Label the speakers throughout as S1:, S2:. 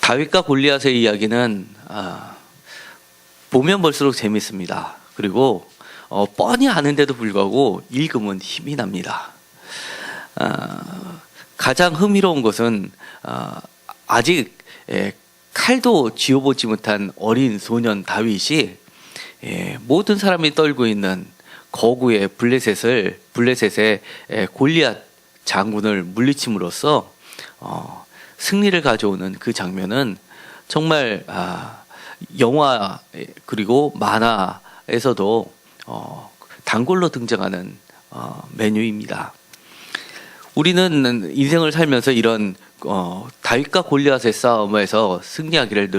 S1: 다윗과 골리앗의 이야기는 보면 볼수록 재밌습니다. 그리고 뻔히 아는데도 불구하고 읽으면 힘이 납니다. 가장 흥미로운 것은 아직 칼도 쥐어보지 못한 어린 소년 다윗이 모든 사람이 떨고 있는 거구의 블레셋의 골리앗 장군을 물리침으로써 승리를 가져오는 그 장면은 정말 영화 그리고 만화에서도 단골로 등장하는 메뉴입니다. 우리는 인생을 살면서 이런 다윗과 골리앗의 싸움에서 승리하기를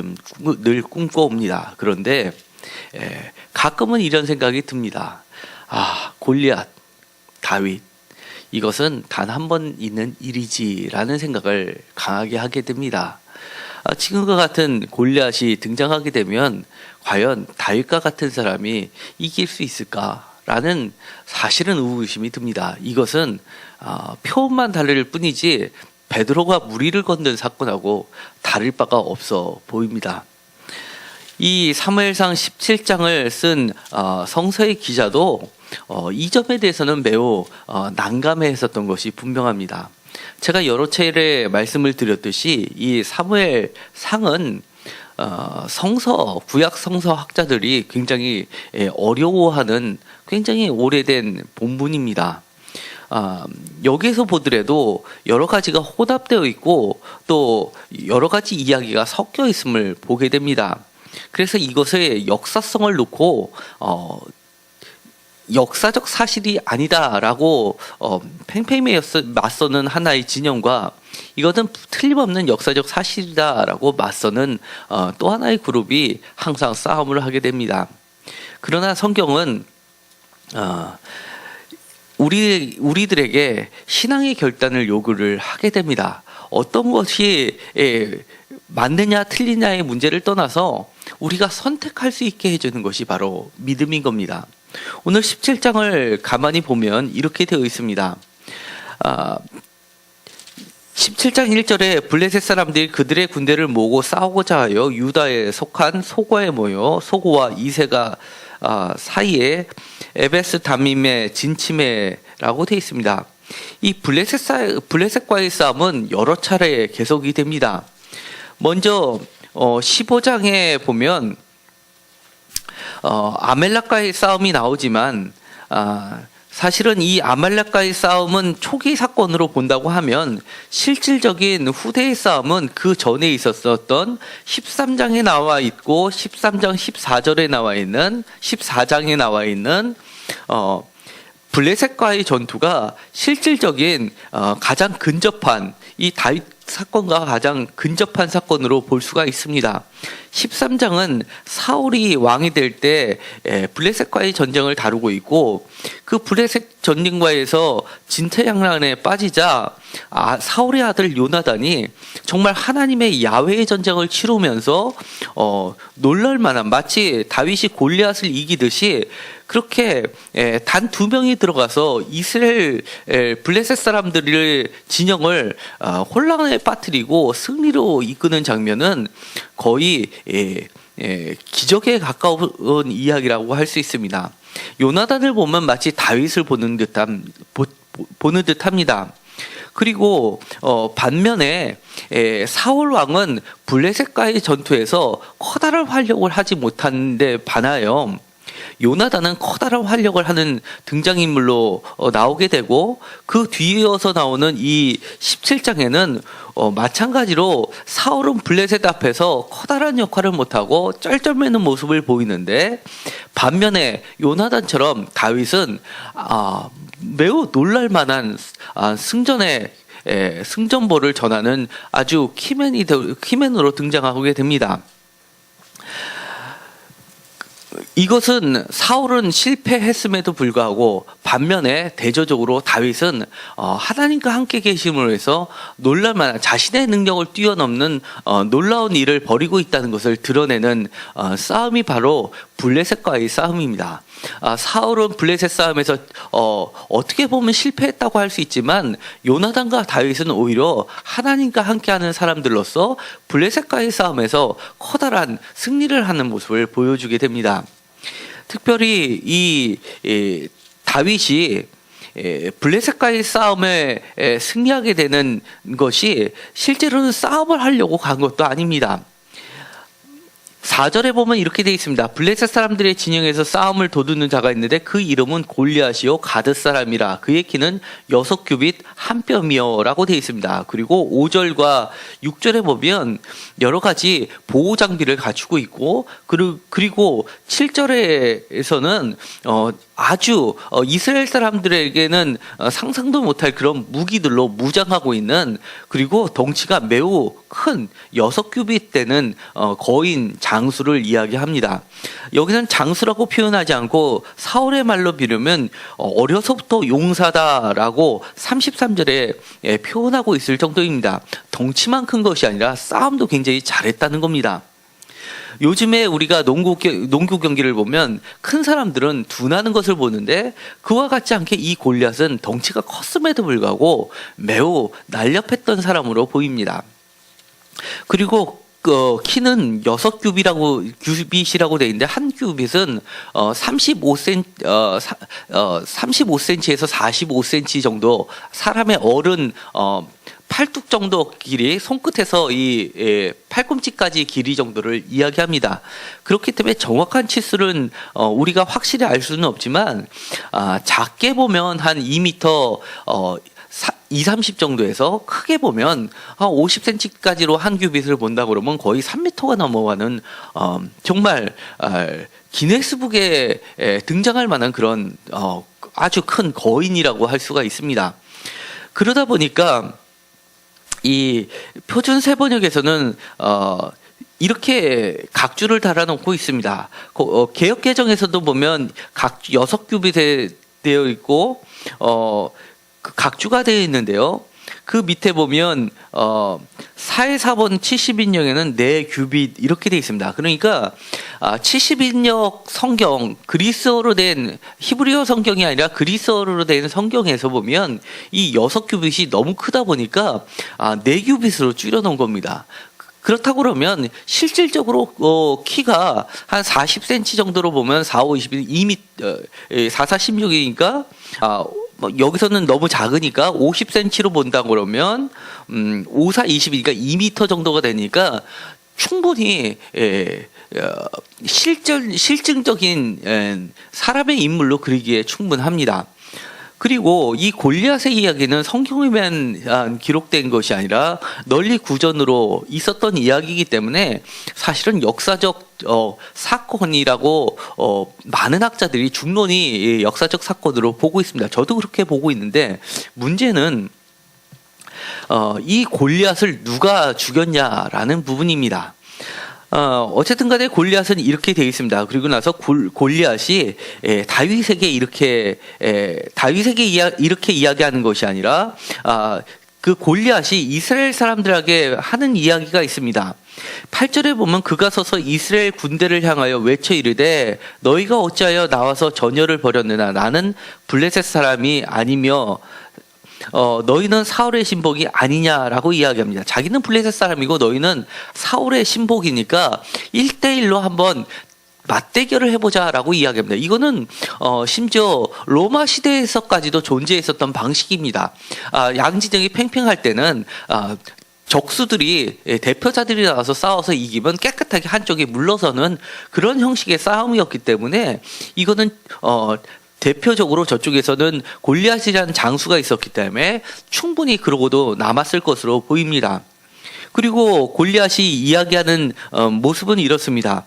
S1: 늘 꿈꿔옵니다. 그런데 가끔은 이런 생각이 듭니다. 골리앗, 다윗, 이것은 단 한 번 있는 일이지라는 생각을 강하게 하게 됩니다. 지금과 같은 골리앗이 등장하게 되면 과연 다윗과 같은 사람이 이길 수 있을까라는 사실은 의구심이 듭니다. 이것은 표현만 다를 뿐이지 베드로가 무리를 건든 사건하고 다를 바가 없어 보입니다. 이 사무엘상 17장을 쓴 성서의 기자도 이 점에 대해서는 매우 난감해했었던 것이 분명합니다. 제가 여러 차례 말씀을 드렸듯이 이 사무엘상은 구약 성서 학자들이 굉장히 어려워하는 굉장히 오래된 본문입니다. 여기에서 보더라도 여러 가지가 혼합되어 있고 또 여러 가지 이야기가 섞여 있음을 보게 됩니다. 그래서 이것의 역사성을 놓고 역사적 사실이 아니다라고 팽팽히 맞서는 하나의 진영과 이것은 틀림없는 역사적 사실이다라고 맞서는 또 하나의 그룹이 항상 싸움을 하게 됩니다. 그러나 성경은 우리들에게 신앙의 결단을 요구를 하게 됩니다. 어떤 것이 맞느냐 틀리냐의 문제를 떠나서 우리가 선택할 수 있게 해주는 것이 바로 믿음인 겁니다. 오늘 17장을 가만히 보면 이렇게 되어 있습니다. 17장 1절에 블레셋 사람들이 그들의 군대를 모으고 싸우고자 하여 유다에 속한 소고에 모여 소고와 이세가 사이에 에베스 다밈의 진침해라고 되어 있습니다. 이 블레셋과의 싸움은 여러 차례 계속이 됩니다. 먼저 15장에 보면 아말렉과의 싸움이 나오지만 사실은 이 아말렉과의 싸움은 초기 사건으로 본다고 하면 실질적인 후대의 싸움은 그 전에 있었던 13장에 나와 있고 13장 14절에 나와 있는 14장에 나와 있는 블레셋과의 전투가 실질적인 가장 근접한 이 다윗 사건과 가장 근접한 사건으로 볼 수가 있습니다. 13장은 사울이 왕이 될 때 블레셋과의 전쟁을 다루고 있고 그 블레셋 전쟁과에서 진퇴양난에 빠지자 사울의 아들 요나단이 정말 하나님의 야훼의 전쟁을 치르면서 놀랄만한 마치 다윗이 골리앗을 이기듯이 그렇게 단 2명이 들어가서 이스라엘 블레셋 사람들의 진영을 혼란에 빠뜨리고 승리로 이끄는 장면은 거의 기적에 가까운 이야기라고 할 수 있습니다. 요나단을 보면 마치 다윗을 보는 듯합니다. 그리고 반면에 사울 왕은 블레셋과의 전투에서 커다란 활약을 하지 못하는데 반하여 요나단은 커다란 활약을 하는 등장인물로 나오게 되고 그 뒤이어서 나오는 이 17장에는 마찬가지로 사울은 블레셋 앞에서 커다란 역할을 못하고 쩔쩔매는 모습을 보이는데 반면에 요나단처럼 다윗은 매우 놀랄만한 승전보를 전하는 아주 키맨으로 등장하게 됩니다. 이것은 사울은 실패했음에도 불구하고 반면에 대조적으로 다윗은 하나님과 함께 계심으로 해서 놀랄만한 자신의 능력을 뛰어넘는 놀라운 일을 벌이고 있다는 것을 드러내는 싸움이 바로 블레셋과의 싸움입니다. 사울은 블레셋 싸움에서 어떻게 보면 실패했다고 할 수 있지만 요나단과 다윗은 오히려 하나님과 함께하는 사람들로서 블레셋과의 싸움에서 커다란 승리를 하는 모습을 보여주게 됩니다. 특별히 이 다윗이 블레셋과의 싸움에 승리하게 되는 것이 실제로는 싸움을 하려고 간 것도 아닙니다. 4절에 보면 이렇게 되어 있습니다. 블레셋 사람들의 진영에서 싸움을 도두는 자가 있는데 그 이름은 골리앗이요 가드 사람이라. 그의 키는 6규빗 한 뼘이요 라고 되어 있습니다. 그리고 5절과 6절에 보면 여러 가지 보호 장비를 갖추고 있고, 그리고 7절에서는 아주 이스라엘 사람들에게는 상상도 못할 그런 무기들로 무장하고 있는, 그리고 덩치가 매우 큰 6규빗 되는 거인 장수를 이야기합니다. 여기는 장수라고 표현하지 않고 사울의 말로 비르면 어려서부터 용사다라고 33절에 표현하고 있을 정도입니다. 덩치만 큰 것이 아니라 싸움도 굉장히 잘했다는 겁니다. 요즘에 우리가 농구 경기를 보면 큰 사람들은 둔하는 것을 보는데, 그와 같지 않게 이 골리앗은 덩치가 컸음에도 불구하고 매우 날렵했던 사람으로 보입니다. 그리고 키는 6규빗이라고 되어 있는데, 한 규빗은 35cm에서 45cm 정도, 사람의 어른 팔뚝 정도 길이, 손끝에서 이 팔꿈치까지 길이 정도를 이야기합니다. 그렇기 때문에 정확한 치수는 우리가 확실히 알 수는 없지만, 작게 보면 한 2m 20-30 정도에서, 크게 보면 50cm까지로 한 규빗을 본다 그러면 거의 3m가 넘어가는 정말 기네스북에 등장할 만한 그런 아주 큰 거인이라고 할 수가 있습니다. 그러다 보니까 이 표준 세번역에서는 이렇게 각주를 달아놓고 있습니다. 개역 개정에서도 보면 6규빗에 되어 있고 그 각주가 되어 있는데요. 그 밑에 보면 4회4번 70인역에는 4규빗 이렇게 되어 있습니다. 그러니까 70인역 성경, 그리스어로 된 히브리어 성경이 아니라 그리스어로 된 성경에서 보면 이 6규빗이 너무 크다 보니까 4규빗으로 줄여놓은 겁니다. 그렇다고 그러면 실질적으로 키가 한 40cm 정도로 보면 4, 5, 22, 2m, 4, 4, 16이니까 여기서는 너무 작으니까 50cm로 본다 그러면 5, 4, 20이니까 2m 정도가 되니까 충분히 실증적인 사람의 인물로 그리기에 충분합니다. 그리고 이 골리앗의 이야기는 성경에만 기록된 것이 아니라 널리 구전으로 있었던 이야기이기 때문에 사실은 역사적 사건이라고 많은 학자들이 중론이 역사적 사건으로 보고 있습니다. 저도 그렇게 보고 있는데, 문제는 이 골리앗을 누가 죽였냐라는 부분입니다. 어쨌든 간에 골리앗은 이렇게 되어 있습니다. 그리고 나서 골리앗이 다윗에게 이렇게 이야기하는 것이 아니라 그 골리앗이 이스라엘 사람들에게 하는 이야기가 있습니다. 8절에 보면 그가 서서 이스라엘 군대를 향하여 외쳐 이르되 너희가 어찌하여 나와서 전열을 벌였느냐, 나는 블레셋 사람이 아니며 너희는 사울의 신복이 아니냐라고 이야기합니다. 자기는 블레셋 사람이고 너희는 사울의 신복이니까 1대1로 한번 맞대결을 해보자라고 이야기합니다. 이거는 심지어 로마 시대에서까지도 존재했었던 방식입니다. 양진영이 팽팽할 때는 적수들이, 대표자들이 나와서 싸워서 이기면 깨끗하게 한쪽이 물러서는 그런 형식의 싸움이었기 때문에, 이거는 대표적으로 저쪽에서는 골리앗이라는 장수가 있었기 때문에 충분히 그러고도 남았을 것으로 보입니다. 그리고 골리앗이 이야기하는 모습은 이렇습니다.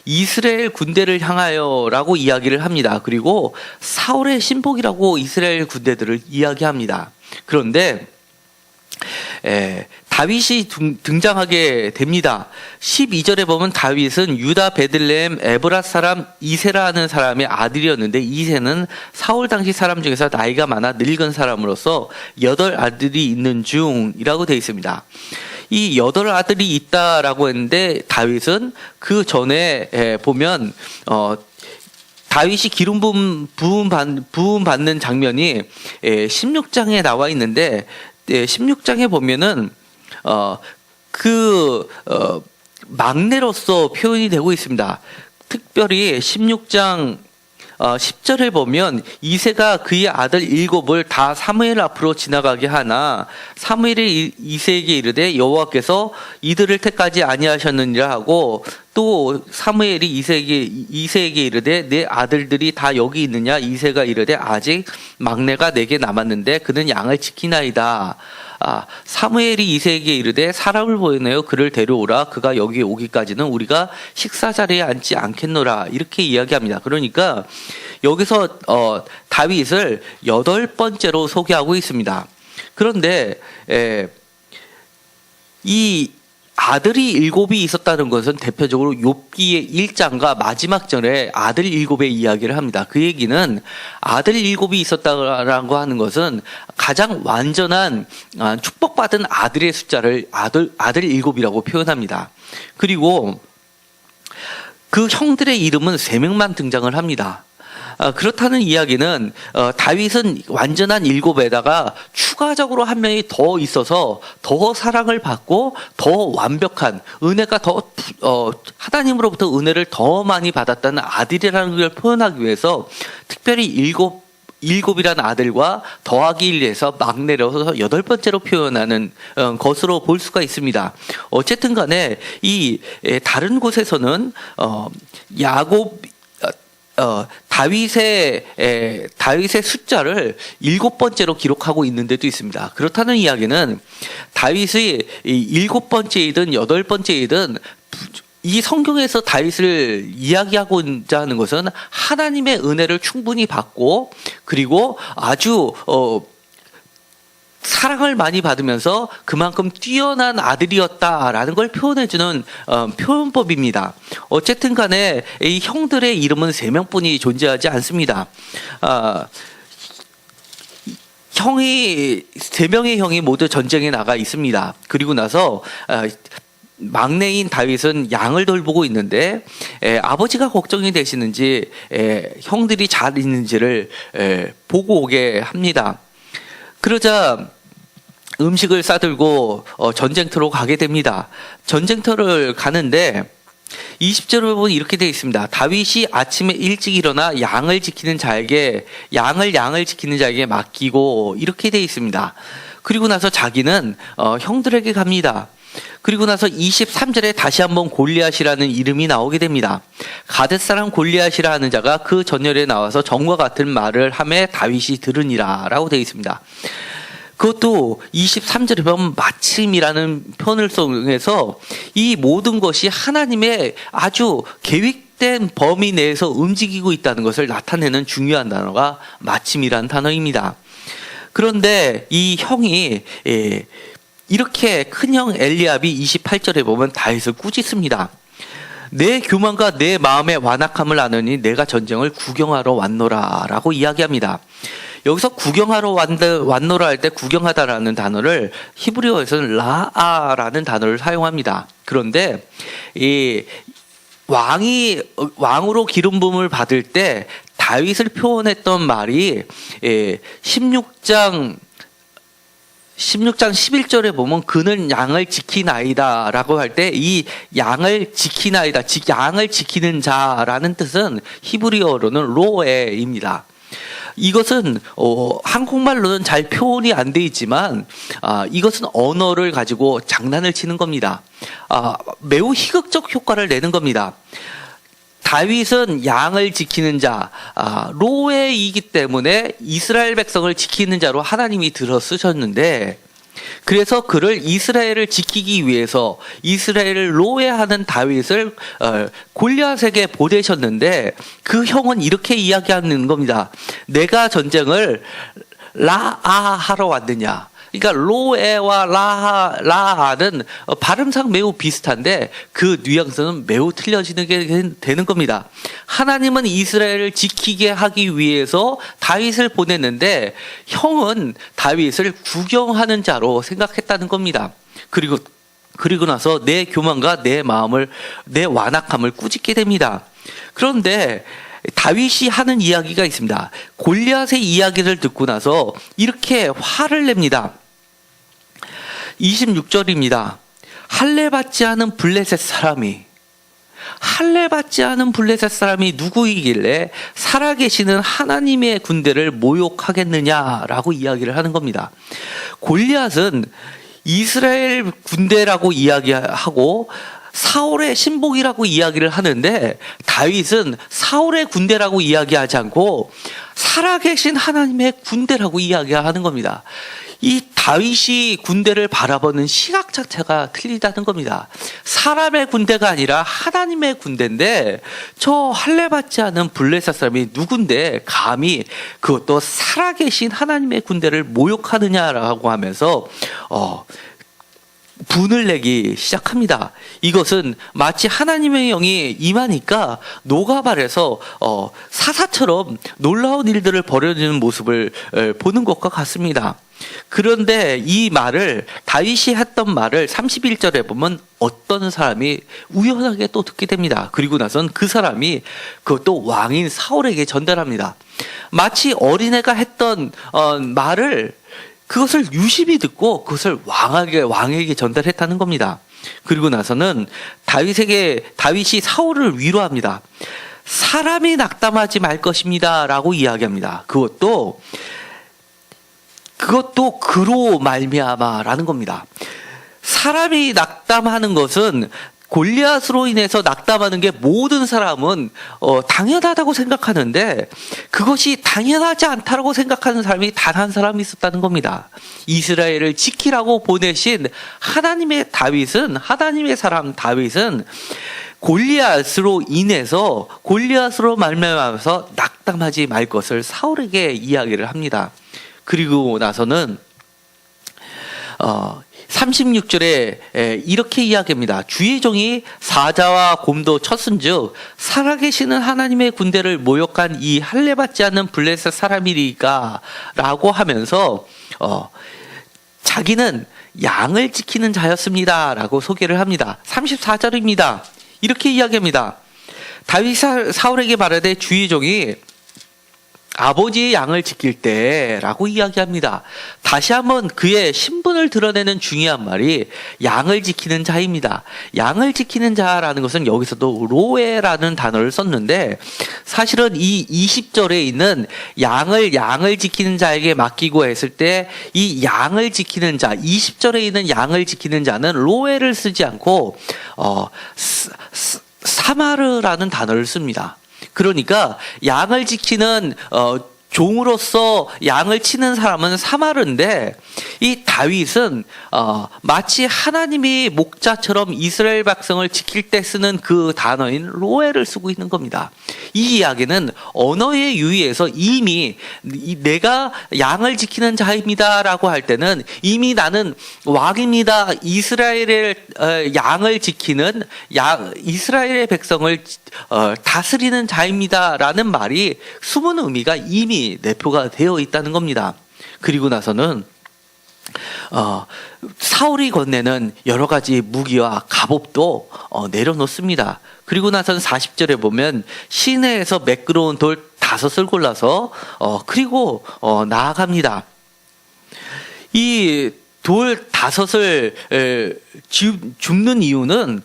S1: 이스라엘 군대를 향하여라고 이야기를 합니다. 그리고 사울의 신복이라고 이스라엘 군대들을 이야기합니다. 그런데 다윗이 등장하게 됩니다. 12절에 보면 다윗은 유다 베들레헴 에브랏 사람 이세라는 사람의 아들이었는데, 이세는 사울 당시 사람 중에서 나이가 많아 늙은 사람으로서 8 아들이 있는 중이라고 되어 있습니다. 이 8아들이 있다라고 했는데 다윗은 그 전에 보면 다윗이 기름 부음 받는 장면이 16장에 나와 있는데 16장에 보면은 막내로서 표현이 되고 있습니다. 특별히 16장 10절에 보면 이새가 그의 아들 7을 다 사무엘 앞으로 지나가게 하나 사무엘이 이새에게 이르되 여호와께서 이들을 택하지 아니하셨느니라 하고 또 사무엘이 이새에게 이르되 내 아들들이 다 여기 있느냐 이새가 이르되 아직 막내가 내게 남았는데 그는 양을 지키나이다. 사무엘이 이새에게 이르되 사람을 보내어 그를 데려오라 그가 여기 오기까지는 우리가 식사 자리에 앉지 않겠노라 이렇게 이야기합니다. 그러니까 여기서 다윗을 8번째로 소개하고 있습니다. 그런데 이 아들이 7이 있었다는 것은 대표적으로 욥기의 1장과 마지막 절에 아들 7의 이야기를 합니다. 그 얘기는 아들 7이 있었다라고 하는 것은 가장 완전한 축복받은 아들의 숫자를 아들 7이라고 표현합니다. 그리고 그 형들의 이름은 3명만 등장을 합니다. 그렇다는 이야기는 다윗은 완전한 7에다가 추가적으로 한 명이 더 있어서 더 사랑을 받고 더 완벽한 은혜가 더 하나님으로부터 은혜를 더 많이 받았다는 아들이라는 걸 표현하기 위해서 특별히 일곱이라는 아들과 더하기 1해서 막내로서 8번째로 표현하는 것으로 볼 수가 있습니다. 어쨌든 간에 이 다른 곳에서는 다윗의 숫자를 7번째로 기록하고 있는 데도 있습니다. 그렇다는 이야기는 다윗의 7번째이든 8번째이든 이 성경에서 다윗을 이야기하고자 하는 것은 하나님의 은혜를 충분히 받고 그리고 아주 사랑을 많이 받으면서 그만큼 뛰어난 아들이었다라는 걸 표현해주는 표현법입니다. 어쨌든 간에 이 형들의 이름은 3명뿐이 존재하지 않습니다. 3명의 형이 모두 전쟁에 나가 있습니다. 그리고 나서 막내인 다윗은 양을 돌보고 있는데 아버지가 걱정이 되시는지 형들이 잘 있는지를 보고 오게 합니다. 그러자 음식을 싸들고 전쟁터로 가게 됩니다. 전쟁터를 가는데 20절을 보면 이렇게 되어 있습니다. 다윗이 아침에 일찍 일어나 양을 지키는 자에게 맡기고 이렇게 되어 있습니다. 그리고 나서 자기는 형들에게 갑니다. 그리고 나서 23절에 다시 한번 골리앗이라는 이름이 나오게 됩니다. 가뎃 사람 골리앗이라 하는 자가 그 전열에 나와서 전과 같은 말을 하매 다윗이 들으니라 라고 되어 있습니다. 그것도 23절에 보면 마침이라는 표현을 통해서 이 모든 것이 하나님의 아주 계획된 범위 내에서 움직이고 있다는 것을 나타내는 중요한 단어가 마침이라는 단어입니다. 그런데 이 형이 이렇게 큰형 엘리압이 28절에 보면 다윗을 꾸짖습니다. 내 교만과 내 마음의 완악함을 아느니 내가 전쟁을 구경하러 왔노라 라고 이야기합니다. 여기서 구경하러 왔노라 할 때 구경하다라는 단어를 히브리어에서는 라아라는 단어를 사용합니다. 그런데 이 왕으로 기름 부음을 받을 때 다윗을 표현했던 말이 16장 11절에 보면 그는 양을 지키나이다 라고 할 때 이 양을 지키나이다, 양을 지키는 자라는 뜻은 히브리어로는 로에입니다. 이것은 한국말로는 잘 표현이 안 돼 있지만 이것은 언어를 가지고 장난을 치는 겁니다. 매우 희극적 효과를 내는 겁니다. 다윗은 양을 지키는 자, 로에이기 때문에 이스라엘 백성을 지키는 자로 하나님이 들어 쓰셨는데 그래서 그를 이스라엘을 지키기 위해서 이스라엘을 로에하는 다윗을 골리앗에게 보내셨는데 그 형은 이렇게 이야기하는 겁니다. 내가 전쟁을 라아하러 왔느냐. 그러니까 로에와 라아는 발음상 매우 비슷한데 그 뉘앙스는 매우 틀려지는 게 되는 겁니다. 하나님은 이스라엘을 지키게 하기 위해서 다윗을 보냈는데 형은 다윗을 구경하는 자로 생각했다는 겁니다. 그리고 그리고 나서 내 교만과 내 완악함을 꾸짖게 됩니다. 그런데 다윗이 하는 이야기가 있습니다. 골리앗의 이야기를 듣고 나서 이렇게 화를 냅니다. 26절입니다. 할례받지 않은 블레셋 사람이 누구이길래 살아계시는 하나님의 군대를 모욕하겠느냐라고 이야기를 하는 겁니다. 골리앗은 이스라엘 군대라고 이야기하고 사울의 신복이라고 이야기를 하는데, 다윗은 사울의 군대라고 이야기하지 않고 살아계신 하나님의 군대라고 이야기하는 겁니다. 이 다윗이 군대를 바라보는 시각 자체가 틀리다는 겁니다. 사람의 군대가 아니라 하나님의 군대인데, 저 할례받지 않은 블레셋 사람이 누군데 감히 그것도 살아계신 하나님의 군대를 모욕하느냐라고 하면서 분을 내기 시작합니다. 이것은 마치 하나님의 영이 임하니까 녹아발에서 사사처럼 놀라운 일들을 벌여지는 모습을 보는 것과 같습니다. 그런데 이 말을, 다윗이 했던 말을 31절에 보면 어떤 사람이 우연하게 또 듣게 됩니다. 그리고 나선 그 사람이 그것도 왕인 사울에게 전달합니다. 마치 어린애가 했던 말을, 그것을 유심히 듣고 그것을 왕에게 전달했다는 겁니다. 그리고 나서는 다윗이 사울을 위로합니다. 사람이 낙담하지 말 것입니다 라고 이야기합니다. 그것도 그로 말미암아라는 겁니다. 사람이 낙담하는 것은, 골리앗으로 인해서 낙담하는 게 모든 사람은 당연하다고 생각하는데, 그것이 당연하지 않다고 생각하는 사람이 단 한 사람이 있었다는 겁니다. 이스라엘을 지키라고 보내신 하나님의 사람 다윗은 골리앗으로 말미암아서 낙담하지 말 것을 사울에게 이야기를 합니다. 그리고 나서는 36절에 이렇게 이야기합니다. 주의 종이 사자와 곰도 쳤은즉 살아계시는 하나님의 군대를 모욕한 이 할례받지 않는 블레셋 사람이리까 라고 하면서 자기는 양을 지키는 자였습니다 라고 소개를 합니다. 34절입니다. 이렇게 이야기합니다. 다윗 사울에게 말하되 주의 종이 아버지의 양을 지킬 때라고 이야기합니다. 다시 한번 그의 신분을 드러내는 중요한 말이 양을 지키는 자입니다. 양을 지키는 자라는 것은 여기서도 로에라는 단어를 썼는데, 사실은 이 20절에 있는 양을 지키는 자에게 맡기고 했을 때 이 양을 지키는 자, 20절에 있는 양을 지키는 자는 로에를 쓰지 않고 사마르라는 단어를 씁니다. 그러니까 양을 지키는 종으로서 양을 치는 사람은 사마르인데, 이 다윗은 마치 하나님이 목자처럼 이스라엘 백성을 지킬 때 쓰는 그 단어인 로에를 쓰고 있는 겁니다. 이 이야기는 언어의 유의에서 이미 내가 양을 지키는 자입니다 라고 할 때는 이미 나는 왕입니다, 이스라엘의 양을 지키는 이스라엘의 백성을 다스리는 자입니다 라는 말이 숨은 의미가 이미 내표가 되어 있다는 겁니다. 그리고 나서는 사울이 건네는 여러 가지 무기와 갑옷도 내려놓습니다. 그리고 나서는 40절에 보면 시내에서 매끄러운 돌 5을 골라서 그리고 나아갑니다. 이 돌 5을 줍는 이유는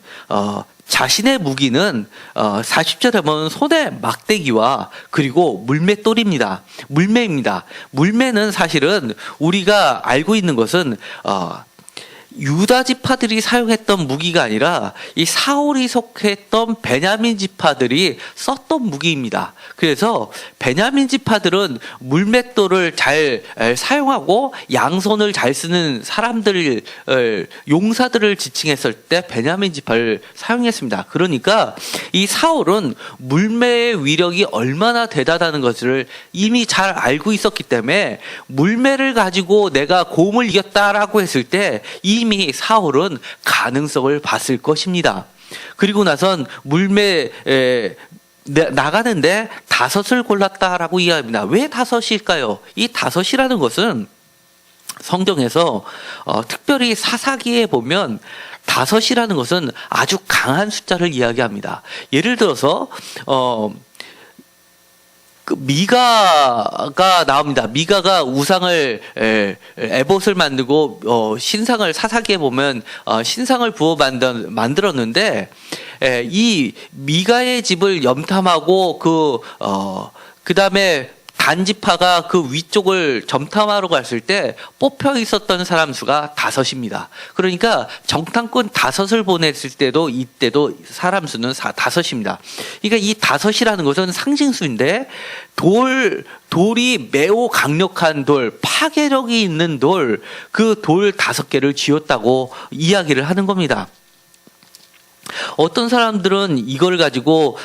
S1: 자신의 무기는 40절에 보면 손에 막대기와 그리고 물매돌입니다. 물매는 사실은 우리가 알고 있는 것은 유다 지파들이 사용했던 무기가 아니라 이 사울이 속했던 베냐민 지파들이 썼던 무기입니다. 그래서 베냐민 지파들은 물맷돌을 잘 사용하고 양손을 잘 쓰는 사람들, 용사들을 지칭했을 때 베냐민 지파를 사용했습니다. 그러니까 이 사울은 물매의 위력이 얼마나 대단하다는 것을 이미 잘 알고 있었기 때문에 물매를 가지고 내가 곰을 이겼다라고 했을 때 이미 사울은 가능성을 봤을 것입니다. 그리고 나선 물매 나가는데 5을 골랐다라고 이야기합니다. 왜 5일까요? 이 5이라는 것은 성경에서 특별히 사사기에 보면 5이라는 것은 아주 강한 숫자를 이야기합니다. 예를 들어서 그 미가가 나옵니다. 미가가 우상을 에봇을 만들고 신상을 사사기에 보면 신상을 부어 만들었는데 이 미가의 집을 염탐하고 그 다음에 단지파가 그 위쪽을 점탐하러 갔을 때 뽑혀 있었던 사람 수가 5입니다. 그러니까 정탐꾼 5을 보냈을 때도 이때도 사람 수는 5입니다. 그러니까 이 5이라는 것은 상징수인데 돌이 매우 강력한 돌, 파괴력이 있는 돌, 그 돌 5개를 쥐었다고 이야기를 하는 겁니다. 어떤 사람들은 이걸 가지고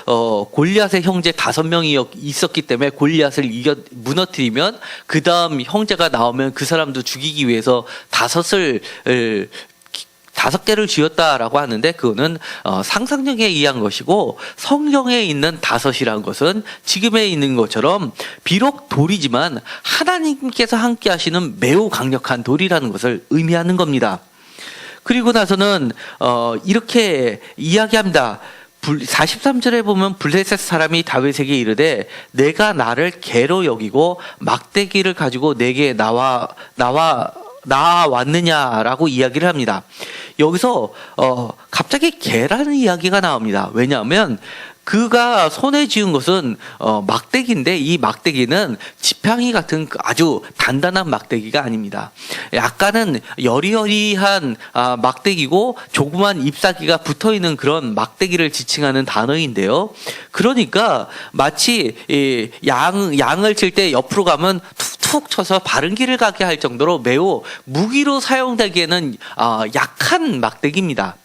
S1: 골리앗의 형제 5명이 있었기 때문에 골리앗을 무너뜨리면 그 다음 형제가 나오면 그 사람도 죽이기 위해서 5개를 쥐었다라고 하는데 그거는 상상력에 의한 것이고 성경에 있는 5이라는 것은 지금에 있는 것처럼 비록 돌이지만 하나님께서 함께 하시는 매우 강력한 돌이라는 것을 의미하는 겁니다. 그리고 나서는 이렇게 이야기합니다. 43절에 보면 블레셋 사람이 다윗에게 이르되 내가 나를 개로 여기고 막대기를 가지고 내게 나왔느냐라고 이야기를 합니다. 여기서 갑자기 개라는 이야기가 나옵니다. 왜냐하면 그가 손에 쥐은 것은 막대기인데 이 막대기는 지팡이 같은 아주 단단한 막대기가 아닙니다. 약간은 여리여리한 막대기고 조그만 잎사귀가 붙어있는 그런 막대기를 지칭하는 단어인데요. 그러니까 마치 양을 칠 때 옆으로 가면 툭툭 쳐서 바른 길을 가게 할 정도로 매우 무기로 사용되기에는 약한 막대기입니다.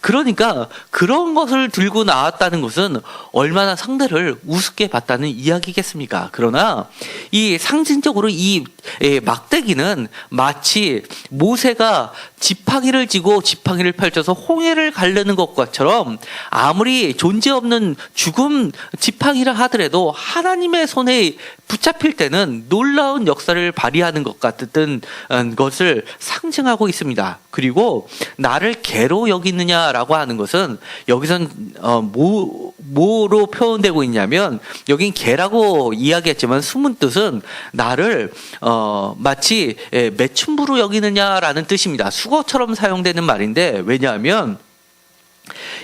S1: 그러니까 그런 것을 들고 나왔다는 것은 얼마나 상대를 우습게 봤다는 이야기겠습니까? 그러나 이 상징적으로 이 막대기는 마치 모세가 지팡이를 쥐고 지팡이를 펼쳐서 홍해를 가르는 것처럼 아무리 존재 없는 죽음 지팡이라 하더라도 하나님의 손에 붙잡힐 때는 놀라운 역사를 발휘하는 것 같은 것을 상징하고 있습니다. 그리고 나를 개로 여기느냐라고 하는 것은 여기선 뭐로 표현되고 있냐면 여긴 개라고 이야기했지만 숨은 뜻은 나를 마치 매춘부로 여기느냐라는 뜻입니다. 수거처럼 사용되는 말인데 왜냐하면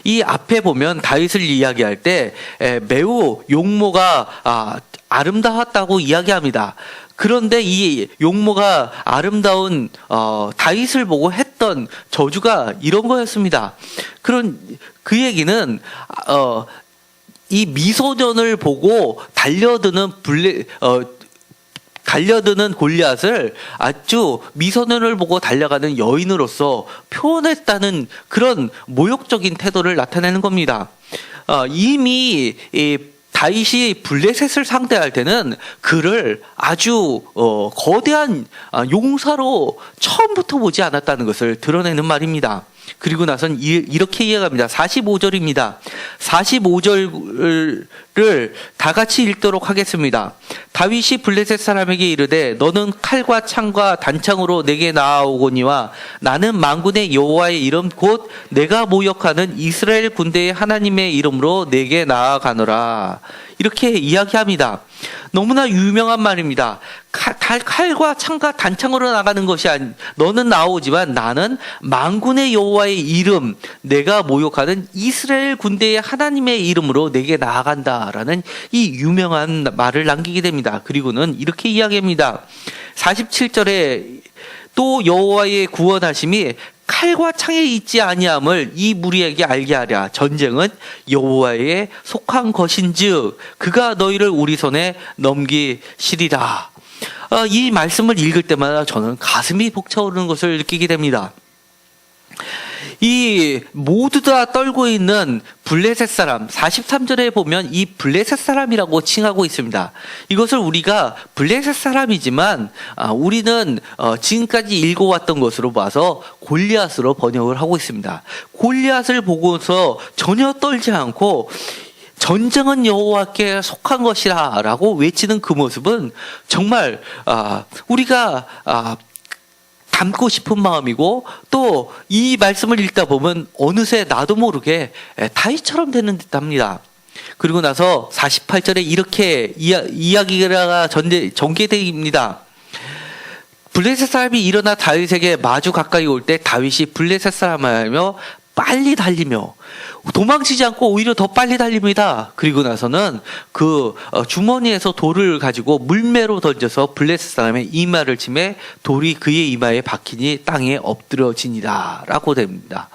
S1: 이 앞에 보면 다윗을 이야기할 때 매우 용모가 아름다웠다고 이야기합니다. 그런데 이 용모가 아름다운 다윗을 보고 했던 저주가 이런 거였습니다. 그 얘기는 이 미소년을 보고 달려드는 골리앗을 아주 미소년을 보고 달려가는 여인으로서 표현했다는 그런 모욕적인 태도를 나타내는 겁니다. 이미 다윗이 블레셋을 상대할 때는 그를 아주 거대한 용사로 처음부터 보지 않았다는 것을 드러내는 말입니다. 그리고 나선 이렇게 이해갑니다. 45절입니다. 45절을 다 같이 읽도록 하겠습니다. 다윗이 블레셋 사람에게 이르되 너는 칼과 창과 단창으로 내게 나아오거니와 나는 만군의 여호와의 이름 곧 내가 모욕하는 이스라엘 군대의 하나님의 이름으로 내게 나아가노라. 이렇게 이야기합니다. 너무나 유명한 말입니다. 칼과 창과 단창으로 나가는 것이 너는 나오지만 나는 만군의 여호와의 이름, 내가 모욕하는 이스라엘 군대의 하나님의 이름으로 내게 나아간다라는 이 유명한 말을 남기게 됩니다. 그리고는 이렇게 이야기합니다. 47절에 또 여호와의 구원하심이 칼과 창에 있지 아니함을 이 무리에게 알게 하랴. 전쟁은 여호와에 속한 것인즉 그가 너희를 우리 손에 넘기시리라. 이 말씀을 읽을 때마다 저는 가슴이 벅차오르는 것을 느끼게 됩니다. 이 모두 다 떨고 있는 블레셋 사람 43절에 보면 이 블레셋 사람이라고 칭하고 있습니다. 이것을 우리가 블레셋 사람이지만 우리는 지금까지 읽어왔던 것으로 봐서 골리앗으로 번역을 하고 있습니다. 골리앗을 보고서 전혀 떨지 않고 전쟁은 여호와께 속한 것이라 라고 외치는 그 모습은 정말 우리가 담고 싶은 마음이고 또 이 말씀을 읽다 보면 어느새 나도 모르게 다윗처럼 되는 듯합니다. 그리고 나서 48절에 이렇게 이야기가 전개됩니다. 블레셋 사람이 일어나 다윗에게 마주 가까이 올 때 다윗이 블레셋 사람하며 빨리 달리며 도망치지 않고 오히려 더 빨리 달립니다. 그리고 나서는 그 주머니에서 돌을 가지고 물매로 던져서 블레셋 사람의 이마를 치매 돌이 그의 이마에 박히니 땅에 엎드러지니라 라고 됩니다.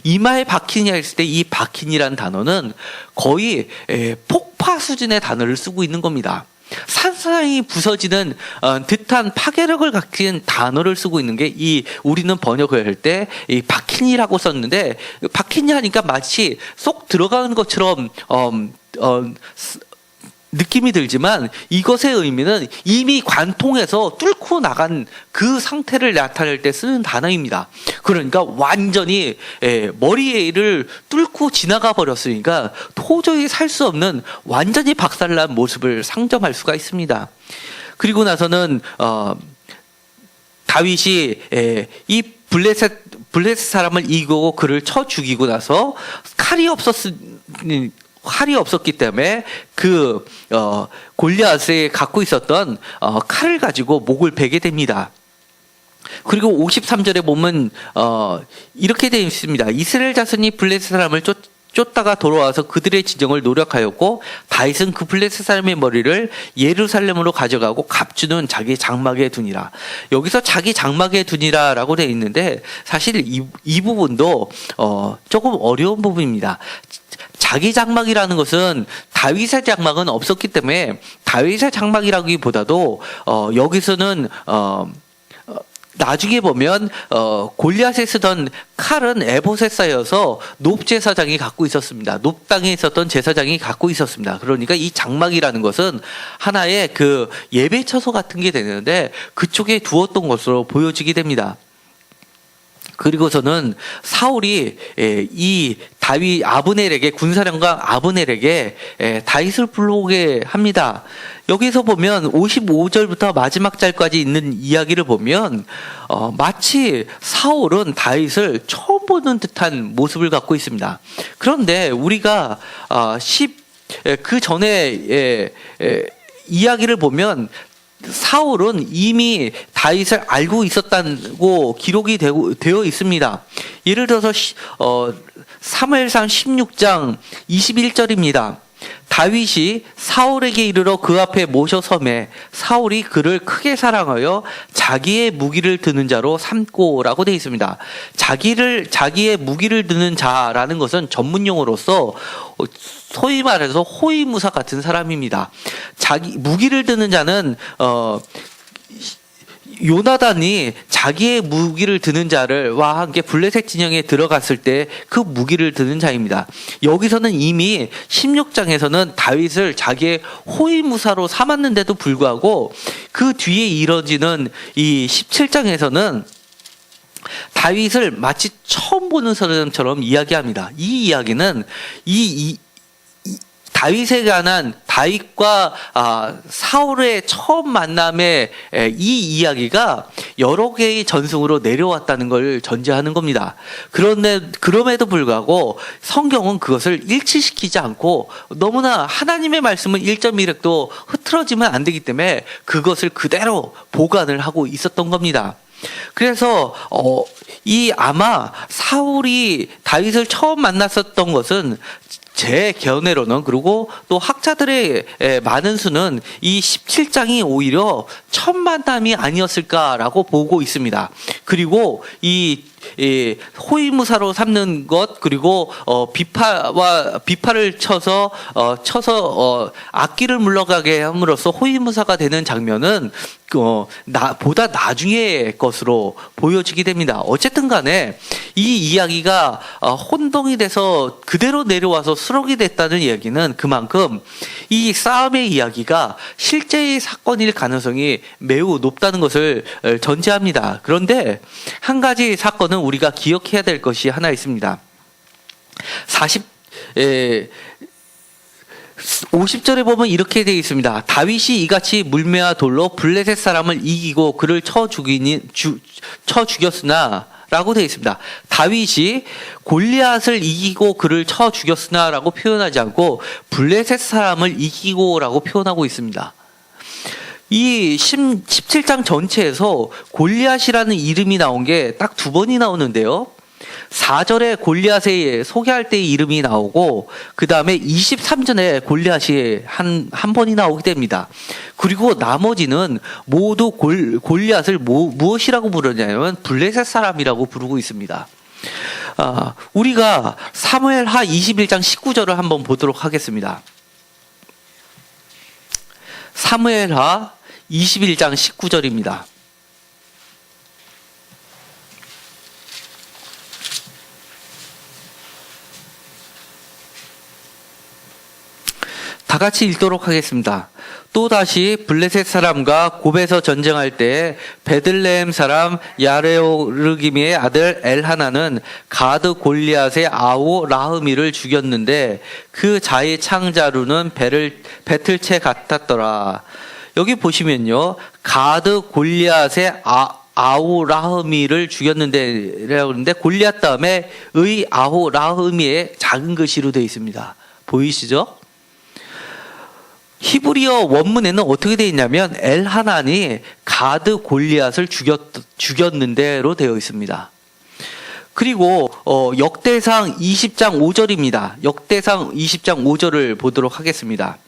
S1: 이마에 박히니 했을 때 이 박히니란 단어는 거의 폭파 수준의 단어를 쓰고 있는 겁니다. 산산이 부서지는 듯한 파괴력을 갖춘 단어를 쓰고 있는 게 우리는 번역을 할 때 이 박힌이라고 썼는데 박힌이 하니까 마치 쏙 들어가는 것처럼 느낌이 들지만 이것의 의미는 이미 관통해서 뚫고 나간 그 상태를 나타낼 때 쓰는 단어입니다. 그러니까 완전히 머리를 뚫고 지나가 버렸으니까 도저히 살 수 없는 완전히 박살난 모습을 상정할 수가 있습니다. 그리고 나서는 다윗이 이 블레셋 사람을 이기고 그를 쳐 죽이고 나서 칼이 없었기 때문에 골리앗이 갖고 있었던 칼을 가지고 목을 베게 됩니다. 그리고 53절에 보면 이렇게 되어 있습니다. 이스라엘 자손이 블레셋 사람을 쫓다가 돌아와서 그들의 지정을 노력하였고 다윗은 그 블레셋 사람의 머리를 예루살렘으로 가져가고 갑주는 자기 장막에 두니라. 여기서 자기 장막에 두니라라고 되어 있는데 사실 이 부분도 조금 어려운 부분입니다. 자기 장막이라는 것은 다윗의 장막은 없었기 때문에 다윗의 장막이라기보다도 여기서는 나중에 보면 골리앗에 쓰던 칼은 에봇에 쌓여서 높제사장이 갖고 있었습니다. 높당에 있었던 제사장이 갖고 있었습니다. 그러니까 이 장막이라는 것은 하나의 그 예배 처소 같은 게 되는데 그쪽에 두었던 것으로 보여지게 됩니다. 그리고서는 사울이 이 다윗 아브넬에게 군사령관 아브넬에게 다윗을 불러오게 합니다. 여기서 보면 55절부터 마지막 절까지 있는 이야기를 보면 마치 사울은 다윗을 처음 보는 듯한 모습을 갖고 있습니다. 그런데 우리가 그 전에 이야기를 보면 사울은 이미 다윗을 알고 있었다고 기록이 되어 있습니다. 예를 들어서 사무엘상 16장 21절입니다. 다윗이 사울에게 이르러 그 앞에 모셔 서매 사울이 그를 크게 사랑하여 자기의 무기를 드는 자로 삼고라고 되어 있습니다. 자기의 무기를 드는 자라는 것은 전문 용어로서 소위 말해서 호위무사 같은 사람입니다. 무기를 드는 자는 요나단이 자기의 무기를 드는 자와 함께 블레셋 진영에 들어갔을 때 그 무기를 드는 자입니다. 여기서는 이미 16장에서는 다윗을 자기의 호위무사로 삼았는데도 불구하고 그 뒤에 이뤄지는 이 17장에서는 다윗을 마치 처음 보는 사람처럼 이야기합니다. 이 이야기는 다윗에 관한 다윗과 사울의 처음 만남의 이 이야기가 여러 개의 전승으로 내려왔다는 걸 전제하는 겁니다. 그럼에도 불구하고 성경은 그것을 일치시키지 않고 너무나 하나님의 말씀은 1.1획도 흐트러지면 안 되기 때문에 그것을 그대로 보관을 하고 있었던 겁니다. 그래서 아마 사울이 다윗을 처음 만났었던 것은 제 견해로는 그리고 또 학자들의 많은 수는 이 17장이 오히려 첫 만남이 아니었을까라고 보고 있습니다. 그리고 이 호위무사로 삼는 것 그리고 비파를 쳐서 악기를 물러가게 함으로써 호위무사가 되는 장면은 보다 나중의 것으로 보여지게 됩니다. 어쨌든 간에 이 이야기가 혼동이 돼서 그대로 내려와서 수록이 됐다는 이야기는 그만큼 이 싸움의 이야기가 실제의 사건일 가능성이 매우 높다는 것을 전제합니다. 그런데 한 가지 사건은 우리가 기억해야 될 것이 하나 있습니다. 50절에 보면 이렇게 되어 있습니다. 다윗이 이같이 물매와 돌로 블레셋 사람을 이기고 그를 쳐 죽였으나 라고 되어 있습니다. 다윗이 골리앗을 이기고 그를 쳐 죽였으나 라고 표현하지 않고 블레셋 사람을 이기고 라고 표현하고 있습니다. 이 17장 전체에서 골리앗이라는 이름이 나온 게 딱 두 번이 나오는데요. 4절에 골리앗에 소개할 때의 이름이 나오고 그 다음에 23절에 골리앗이 한 번이 나오게 됩니다. 그리고 나머지는 모두 골리앗을 무엇이라고 부르냐면 블레셋 사람이라고 부르고 있습니다. 우리가 사무엘하 21장 19절을 한번 보도록 하겠습니다. 사무엘하 21장 19절입니다. 다 같이 읽도록 하겠습니다. 또다시 블레셋 사람과 곱에서 전쟁할 때 베들레헴 사람 야레오르기미의 아들 엘하나는 가드 골리앗의 아우 라흐미를 죽였는데 그 자의 창자루는 배틀채 같았더라. 여기 보시면요. 가드 골리앗의 아우 라흐미를 죽였는데 라고 하는데 골리앗 다음에 의 아우 라흐미의 작은 글씨로 되어 있습니다. 보이시죠? 히브리어 원문에는 어떻게 되어 있냐면 엘하난이 가드 골리앗을 죽였는데로 되어 있습니다. 그리고 역대상 20장 5절입니다. 역대상 20장 5절을 보도록 하겠습니다.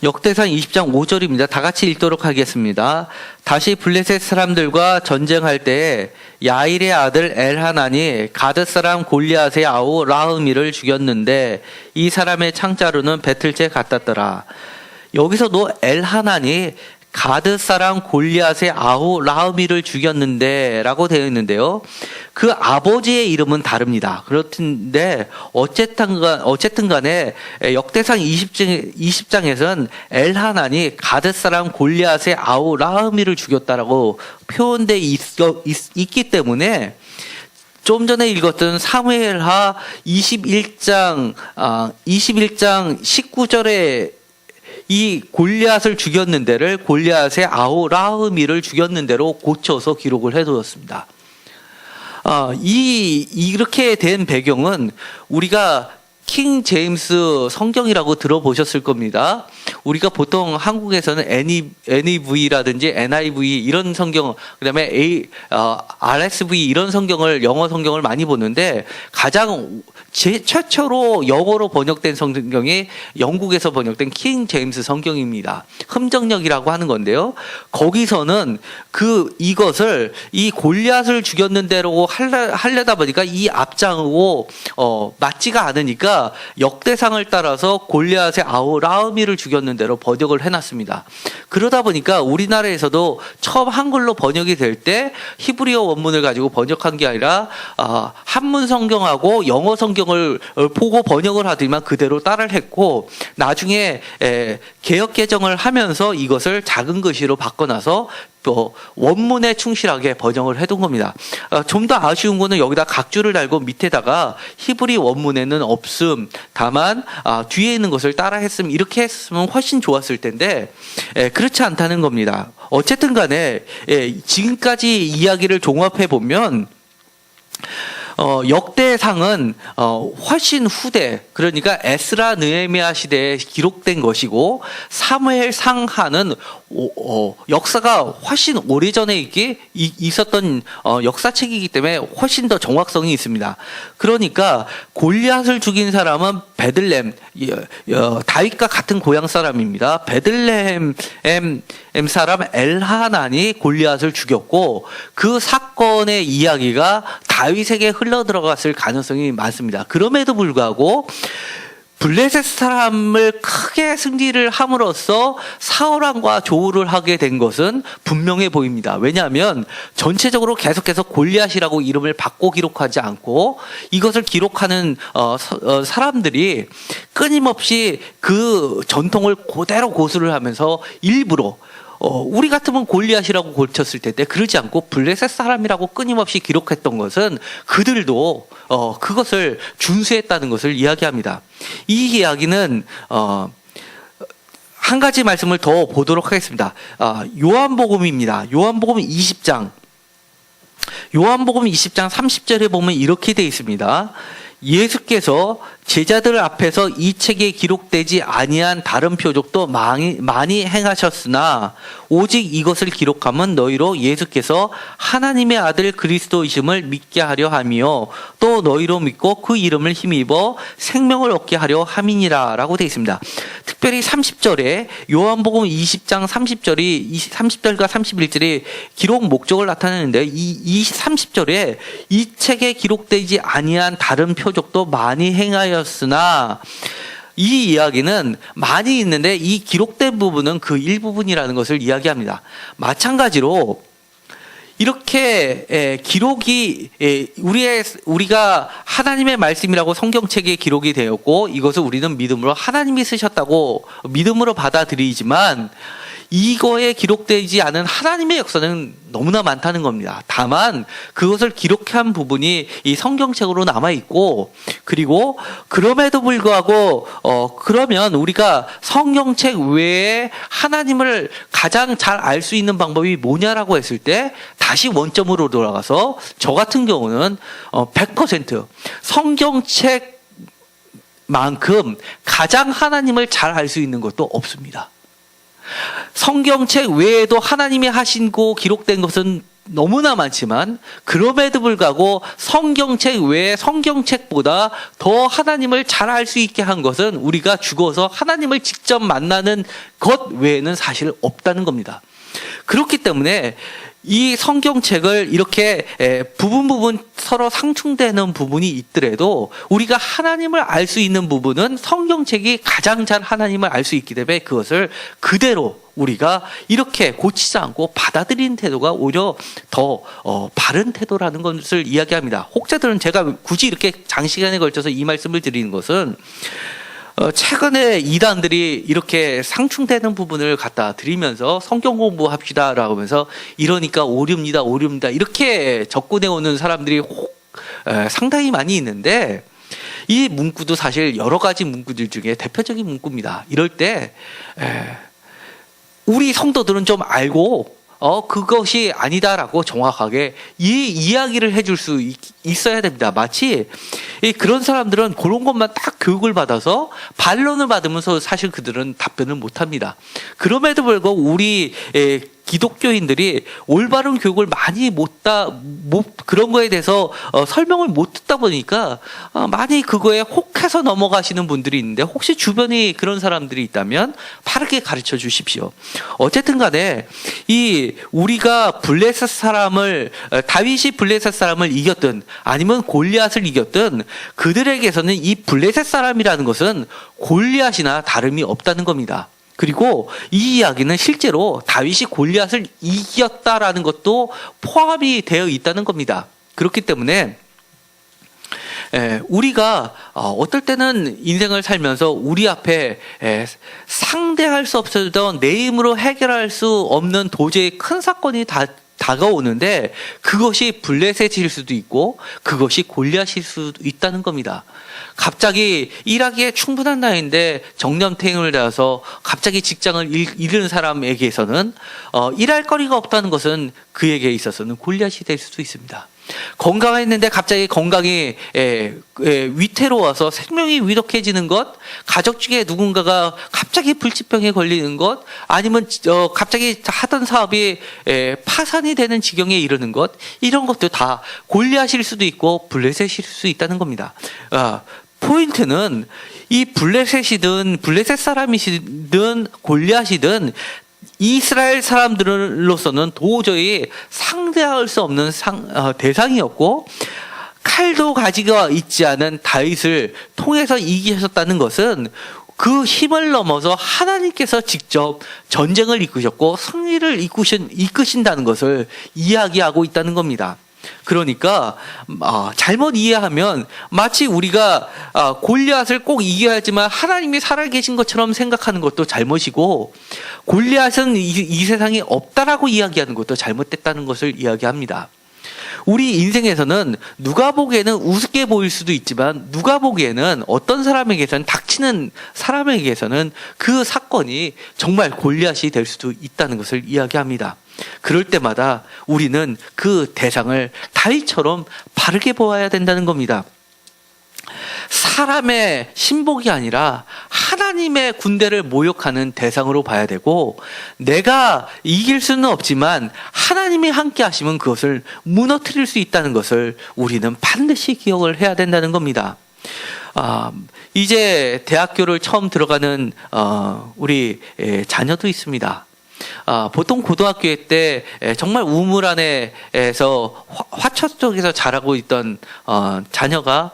S1: 역대상 20장 5절입니다. 다 같이 읽도록 하겠습니다. 다시 블레셋 사람들과 전쟁할 때에 야일의 아들 엘하난이 가드 사람 골리앗의 아우 라흐미를 죽였는데 이 사람의 창자루는 배틀채 같았더라. 여기서도 엘하난이 가드 사람 골리앗의 아우 라흐미를 죽였는데 라고 되어 있는데요. 그 아버지의 이름은 다릅니다. 그렇던데 어쨌든 간에 역대상 20장에서는 엘하난이 가드 사람 골리앗의 아우 라흐미를 죽였다라고 표현되어 있기 때문에 좀 전에 읽었던 사무엘하 21장 19절에 이 골리앗을 죽였는 데를 골리앗의 아우 라흐미를 죽였는 대로 고쳐서 기록을 해두었습니다. 이렇게 된 배경은 우리가 킹 제임스 성경이라고 들어보셨을 겁니다. 우리가 보통 한국에서는 NEV라든지 NIV 이런 성경, 그다음에 RSV 이런 성경을 영어 성경을 많이 보는데 가장 최초로 영어로 번역된 성경이 영국에서 번역된 킹 제임스 성경입니다. 흠정역이라고 하는 건데요. 거기서는 이것을 이 골리앗을 죽였는 대로 하려다 보니까 이 앞장하고 맞지가 않으니까 역대상을 따라서 골리앗의 아우 라흐미를 죽였는 대로 번역을 해놨습니다. 그러다 보니까 우리나라에서도 처음 한글로 번역이 될 때 히브리어 원문을 가지고 번역한 게 아니라 한문 성경하고 영어 성경을 보고 번역을 하더니만 그대로 따라를 했고 나중에 개역 개정을 하면서 이것을 작은 글씨로 바꿔놔서 또 원문에 충실하게 번역을 해둔 겁니다. 좀 더 아쉬운 거는 여기다 각주를 달고 밑에다가 히브리 원문에는 없음, 다만 뒤에 있는 것을 따라 했음 이렇게 했으면 훨씬 좋았을 텐데 그렇지 않다는 겁니다. 어쨌든 간에 지금까지 이야기를 종합해 보면 역대상은 훨씬 후대, 그러니까 에스라 느헤미야 시대에 기록된 것이고 사무엘 상하는 역사가 훨씬 오래전에 있었던 역사책이기 때문에 훨씬 더 정확성이 있습니다. 그러니까 골리앗을 죽인 사람은 베들레헴, 다윗과 같은 고향 사람입니다. 베들레헴 사람 엘하난이 골리앗을 죽였고 그 사건의 이야기가 다윗에게 흘러들어갔을 가능성이 많습니다. 그럼에도 불구하고 블레셋 사람을 크게 승리를 함으로써 사울왕과 조우를 하게 된 것은 분명해 보입니다. 왜냐하면 전체적으로 계속해서 골리앗이라고 이름을 바꿔 기록하지 않고 이것을 기록하는 사람들이 끊임없이 그 전통을 그대로 고수를 하면서 일부러 우리 같으면 골리앗이라고 고쳤을 텐데 그러지 않고 블레셋 사람이라고 끊임없이 기록했던 것은 그들도 그것을 준수했다는 것을 이야기합니다. 이 이야기는 한 가지 말씀을 더 보도록 하겠습니다. 요한복음입니다. 요한복음 20장. 요한복음 20장 30절에 보면 이렇게 되어 있습니다. 예수께서 제자들 앞에서 이 책에 기록되지 아니한 다른 표적도 많이 행하셨으나 오직 이것을 기록함은 너희로 예수께서 하나님의 아들 그리스도이심을 믿게 하려 함이요 또 너희로 믿고 그 이름을 힘입어 생명을 얻게 하려 함이니라 라고 되어 있습니다. 특별히 30절에 요한복음 20장 30절과 31절이 기록 목적을 나타내는데 이 30절에 이 책에 기록되지 아니한 다른 표적도 많이 행하였으나 이 이야기는 많이 있는데 이 기록된 부분은 그 일부분이라는 것을 이야기합니다. 마찬가지로 이렇게 기록이 우리가 하나님의 말씀이라고 성경책에 기록이 되었고 이것을 우리는 믿음으로 하나님이 쓰셨다고 믿음으로 받아들이지만 이거에 기록되지 않은 하나님의 역사는 너무나 많다는 겁니다. 다만 그것을 기록한 부분이 이 성경책으로 남아 있고 그리고 그럼에도 불구하고 그러면 우리가 성경책 외에 하나님을 가장 잘 알 수 있는 방법이 뭐냐라고 했을 때 다시 원점으로 돌아가서 저 같은 경우는 100% 성경책만큼 가장 하나님을 잘 알 수 있는 것도 없습니다. 성경책 외에도 하나님이 하신고 기록된 것은 너무나 많지만 그럼에도 불구하고 성경책 외에 성경책보다 더 하나님을 잘 알 수 있게 한 것은 우리가 죽어서 하나님을 직접 만나는 것 외에는 사실 없다는 겁니다. 그렇기 때문에 이 성경책을 이렇게 부분 서로 상충되는 부분이 있더라도 우리가 하나님을 알 수 있는 부분은 성경책이 가장 잘 하나님을 알 수 있기 때문에 그것을 그대로 우리가 이렇게 고치지 않고 받아들이는 태도가 오히려 더 바른 태도라는 것을 이야기합니다. 혹자들은 제가 굳이 이렇게 장시간에 걸쳐서 이 말씀을 드리는 것은 최근에 이단들이 이렇게 상충되는 부분을 갖다 드리면서 성경 공부합시다라고 하면서 이러니까 오류입니다 이렇게 접근해 오는 사람들이 상당히 많이 있는데 이 문구도 사실 여러 가지 문구들 중에 대표적인 문구입니다. 이럴 때 우리 성도들은 좀 알고 그것이 아니다라고 정확하게 이 이야기를 해줄 수 있어야 됩니다. 마치 그런 사람들은 그런 것만 딱 교육을 받아서 반론을 받으면서 사실 그들은 답변을 못합니다. 그럼에도 불구하고 우리 기독교인들이 올바른 교육을 많이 그런 거에 대해서 설명을 못 듣다 보니까 많이 그거에 혹해서 넘어가시는 분들이 있는데 혹시 주변에 그런 사람들이 있다면 바르게 가르쳐 주십시오. 어쨌든 간에 우리가 다윗이 블레셋 사람을 이겼든 아니면 골리앗을 이겼든 그들에게서는 이 블레셋 사람이라는 것은 골리앗이나 다름이 없다는 겁니다. 그리고 이 이야기는 실제로 다윗이 골리앗을 이겼다라는 것도 포함이 되어 있다는 겁니다. 그렇기 때문에 우리가 어떨 때는 인생을 살면서 우리 앞에 상대할 수 없었던 내 힘으로 해결할 수 없는 도저히 큰 사건이 다가오는데 그것이 블레셋일 수도 있고 그것이 골리앗일 수도 있다는 겁니다. 갑자기 일하기에 충분한 나이인데 정년퇴임을 해서 갑자기 직장을 잃은 사람에게서는 일할 거리가 없다는 것은 그에게 있어서는 골리앗이 될 수도 있습니다. 건강했는데 갑자기 건강이 위태로워서 생명이 위독해지는 것, 가족 중에 누군가가 갑자기 불치병에 걸리는 것, 아니면 갑자기 하던 사업이 파산이 되는 지경에 이르는 것, 이런 것도 다 골리앗일 수도 있고 블레셋일 수 있다는 겁니다. 포인트는 이 블레셋 사람이시든 골리앗이든 이스라엘 사람들로서는 도저히 상대할 수 없는 대상이었고 칼도 가지가 있지 않은 다윗을 통해서 이기셨다는 것은 그 힘을 넘어서 하나님께서 직접 전쟁을 이끄셨고 승리를 이끄신다는 것을 이야기하고 있다는 겁니다. 그러니까 잘못 이해하면 마치 우리가 골리앗을 꼭 이겨야지만 하나님이 살아계신 것처럼 생각하는 것도 잘못이고, 골리앗은 이 세상에 없다라고 이야기하는 것도 잘못됐다는 것을 이야기합니다. 우리 인생에서는 누가 보기에는 우습게 보일 수도 있지만, 누가 보기에는 어떤 사람에게서는, 닥치는 사람에게서는 그 사건이 정말 골리앗이 될 수도 있다는 것을 이야기합니다. 그럴 때마다 우리는 그 대상을 다윗처럼 바르게 보아야 된다는 겁니다. 사람의 신복이 아니라 하나님의 군대를 모욕하는 대상으로 봐야 되고, 내가 이길 수는 없지만 하나님이 함께 하시면 그것을 무너뜨릴 수 있다는 것을 우리는 반드시 기억을 해야 된다는 겁니다. 이제 대학교를 처음 들어가는 우리 자녀도 있습니다. 보통 고등학교 때 정말 우물 안에서 화초 쪽에서 자라고 있던 자녀가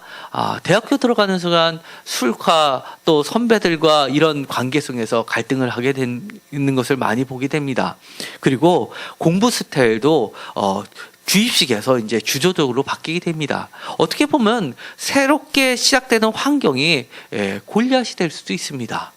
S1: 대학교 들어가는 순간 술과 또 선배들과 이런 관계성에서 갈등을 하게 되는 것을 많이 보게 됩니다. 그리고 공부 스타일도 주입식에서 이제 주도적으로 바뀌게 됩니다. 어떻게 보면 새롭게 시작되는 환경이 골리앗이 될 수도 있습니다.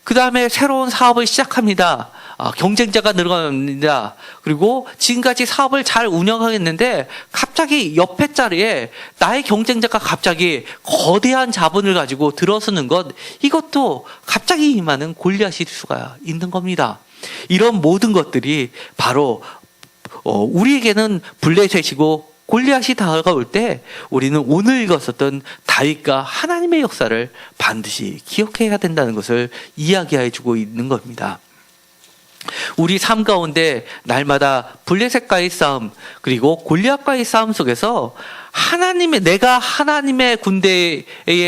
S1: 그 다음에 새로운 사업을 시작합니다. 경쟁자가 늘어납니다. 그리고 지금까지 사업을 잘 운영하겠는데 갑자기 옆에 자리에 나의 경쟁자가 갑자기 거대한 자본을 가지고 들어서는 것, 이것도 갑자기 임하는 골리앗일 수가 있는 겁니다. 이런 모든 것들이 바로 우리에게는 블레셋이고, 골리앗이 다가올 때 우리는 오늘 읽었었던 다윗과 하나님의 역사를 반드시 기억해야 된다는 것을 이야기해주고 있는 겁니다. 우리 삶 가운데 날마다 블레셋과의 싸움, 그리고 골리앗과의 싸움 속에서 내가 하나님의 군대의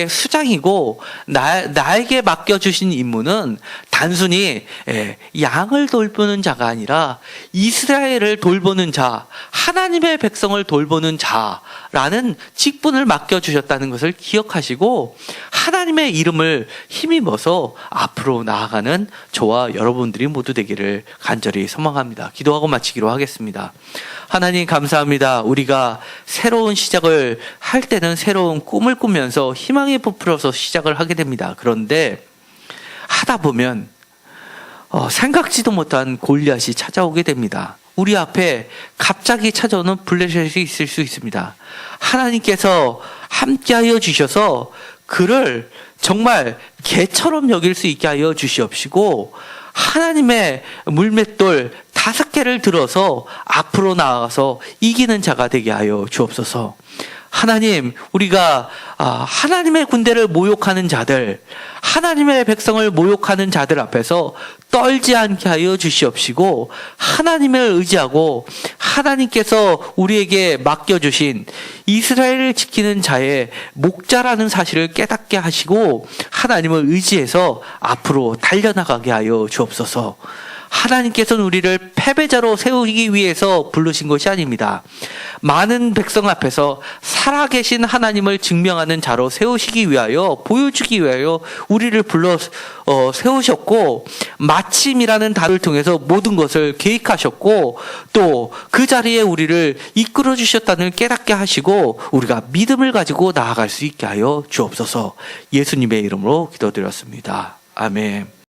S1: 수장이고 나에게 맡겨주신 임무는 단순히 양을 돌보는 자가 아니라 이스라엘을 돌보는 자, 하나님의 백성을 돌보는 자라는 직분을 맡겨주셨다는 것을 기억하시고, 하나님의 이름을 힘입어서 앞으로 나아가는 저와 여러분들이 모두 되기를 간절히 소망합니다. 기도하고 마치기로 하겠습니다. 하나님 감사합니다. 우리가 새로운 시작을 할 때는 새로운 꿈을 꾸면서 희망에 부풀어서 시작을 하게 됩니다. 그런데 하다 보면 생각지도 못한 골리앗이 찾아오게 됩니다. 우리 앞에 갑자기 찾아오는 블레셋이 있을 수 있습니다. 하나님께서 함께하여 주셔서 그를 정말 개처럼 여길 수 있게 하여 주시옵시고, 하나님의 물맷돌 5개를 들어서 앞으로 나아가서 이기는 자가 되게 하여 주옵소서. 하나님, 우리가 하나님의 군대를 모욕하는 자들, 하나님의 백성을 모욕하는 자들 앞에서 떨지 않게 하여 주시옵시고, 하나님을 의지하고 하나님께서 우리에게 맡겨주신 이스라엘을 지키는 자의 목자라는 사실을 깨닫게 하시고, 하나님을 의지해서 앞으로 달려나가게 하여 주옵소서. 하나님께서는 우리를 패배자로 세우기 위해서 부르신 것이 아닙니다. 많은 백성 앞에서 살아계신 하나님을 증명하는 자로 세우시기 위하여, 보여주기 위하여 우리를 불러 세우셨고, 마침이라는 단어를 통해서 모든 것을 계획하셨고, 또 그 자리에 우리를 이끌어 주셨다는 깨닫게 하시고, 우리가 믿음을 가지고 나아갈 수 있게 하여 주옵소서. 예수님의 이름으로 기도드렸습니다. 아멘.